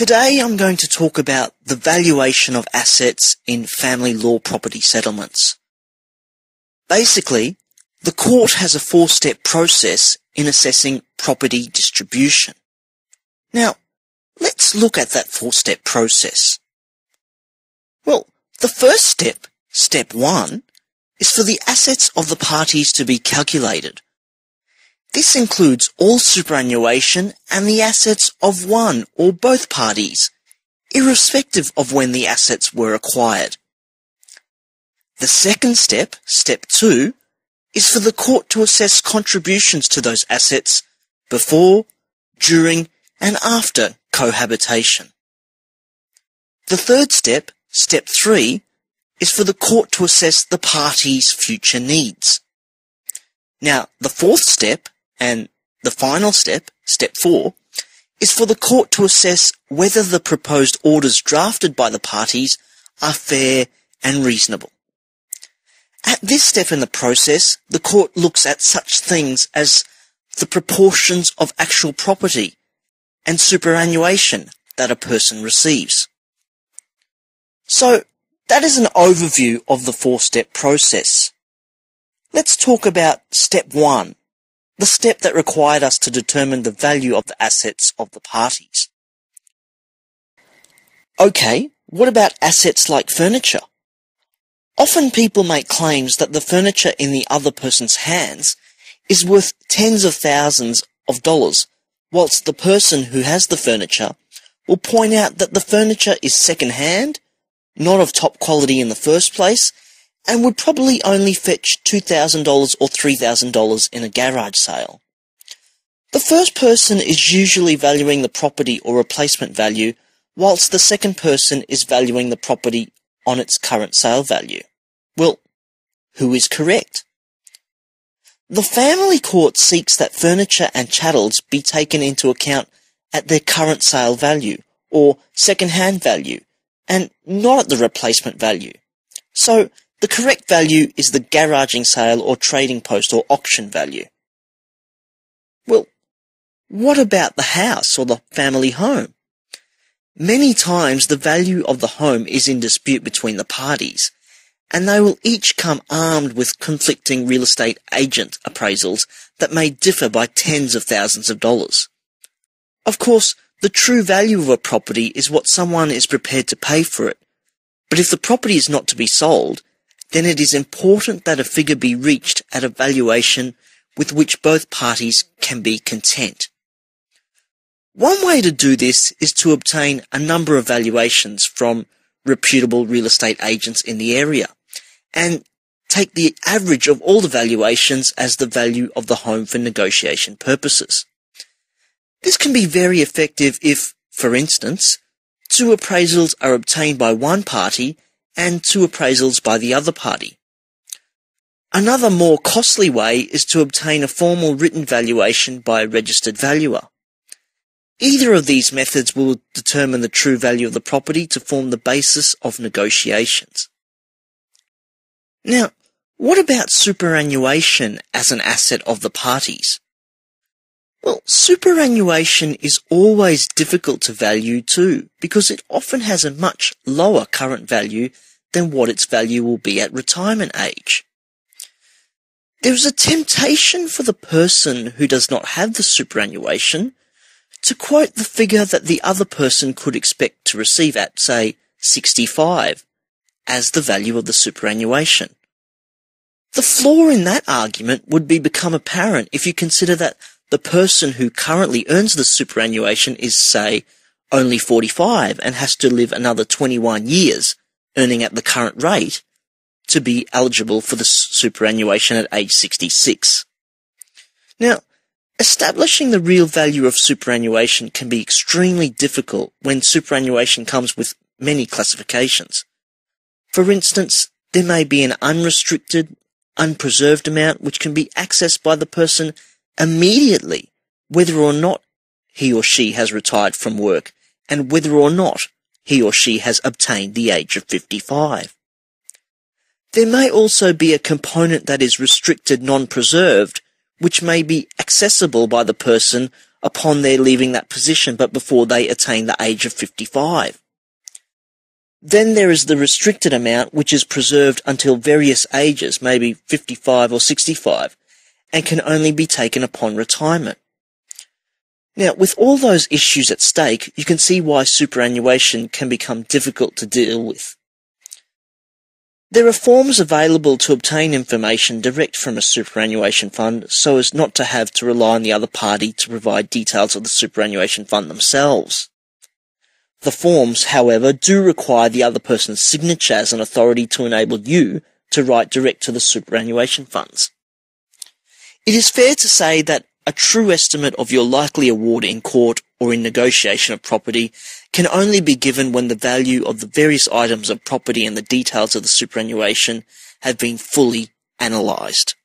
Today I'm going to talk about the valuation of assets in family law property settlements. Basically, the court has a four-step process in assessing property distribution. Now, let's look at that four-step process. Well, the first step, step 1, is for the assets of the parties to be calculated. This includes all superannuation and the assets of one or both parties, irrespective of when the assets were acquired. The second step, step 2, is for the court to assess contributions to those assets before, during, and after cohabitation. The third step, step 3, is for the court to assess the parties' future needs. Now, the fourth step, and the final step, step 4, is for the court to assess whether the proposed orders drafted by the parties are fair and reasonable. At this step in the process, the court looks at such things as the proportions of actual property and superannuation that a person receives. So, that is an overview of the four-step process. Let's talk about step 1. The step that required us to determine the value of the assets of the parties. Okay, what about assets like furniture? Often people make claims that the furniture in the other person's hands is worth tens of thousands of dollars, whilst the person who has the furniture will point out that the furniture is second-hand, not of top quality in the first place, and would probably only fetch $2,000 or $3,000 in a garage sale. The first person is usually valuing the property or replacement value, whilst the second person is valuing the property on its current sale value. Well, who is correct? The family court seeks that furniture and chattels be taken into account at their current sale value, or second-hand value, and not at the replacement value. So, the correct value is the garaging sale or trading post or auction value. Well, what about the house or the family home? Many times the value of the home is in dispute between the parties, and they will each come armed with conflicting real estate agent appraisals that may differ by tens of thousands of dollars. Of course, the true value of a property is what someone is prepared to pay for it, but if the property is not to be sold, then it is important that a figure be reached at a valuation with which both parties can be content. One way to do this is to obtain a number of valuations from reputable real estate agents in the area, and take the average of all the valuations as the value of the home for negotiation purposes. This can be very effective if, for instance, 2 appraisals are obtained by one party and 2 appraisals by the other party. Another more costly way is to obtain a formal written valuation by a registered valuer. Either of these methods will determine the true value of the property to form the basis of negotiations. Now, what about superannuation as an asset of the parties? Well, superannuation is always difficult to value too, because it often has a much lower current value than what its value will be at retirement age. There is a temptation for the person who does not have the superannuation to quote the figure that the other person could expect to receive at, say, 65, as the value of the superannuation. The flaw in that argument would become apparent if you consider that the person who currently earns the superannuation is, say, only 45 and has to live another 21 years, earning at the current rate, to be eligible for the superannuation at age 66. Now, establishing the real value of superannuation can be extremely difficult when superannuation comes with many classifications. For instance, there may be an unrestricted, unpreserved amount which can be accessed by the person immediately, whether or not he or she has retired from work and whether or not he or she has obtained the age of 55. There may also be a component that is restricted non-preserved, which may be accessible by the person upon their leaving that position, but before they attain the age of 55. Then there is the restricted amount, which is preserved until various ages, maybe 55 or 65, and can only be taken upon retirement. Now, with all those issues at stake, you can see why superannuation can become difficult to deal with. There are forms available to obtain information direct from a superannuation fund so as not to have to rely on the other party to provide details of the superannuation fund themselves. The forms, however, do require the other person's signature as an authority to enable you to write direct to the superannuation funds. It is fair to say that a true estimate of your likely award in court or in negotiation of property can only be given when the value of the various items of property and the details of the superannuation have been fully analysed.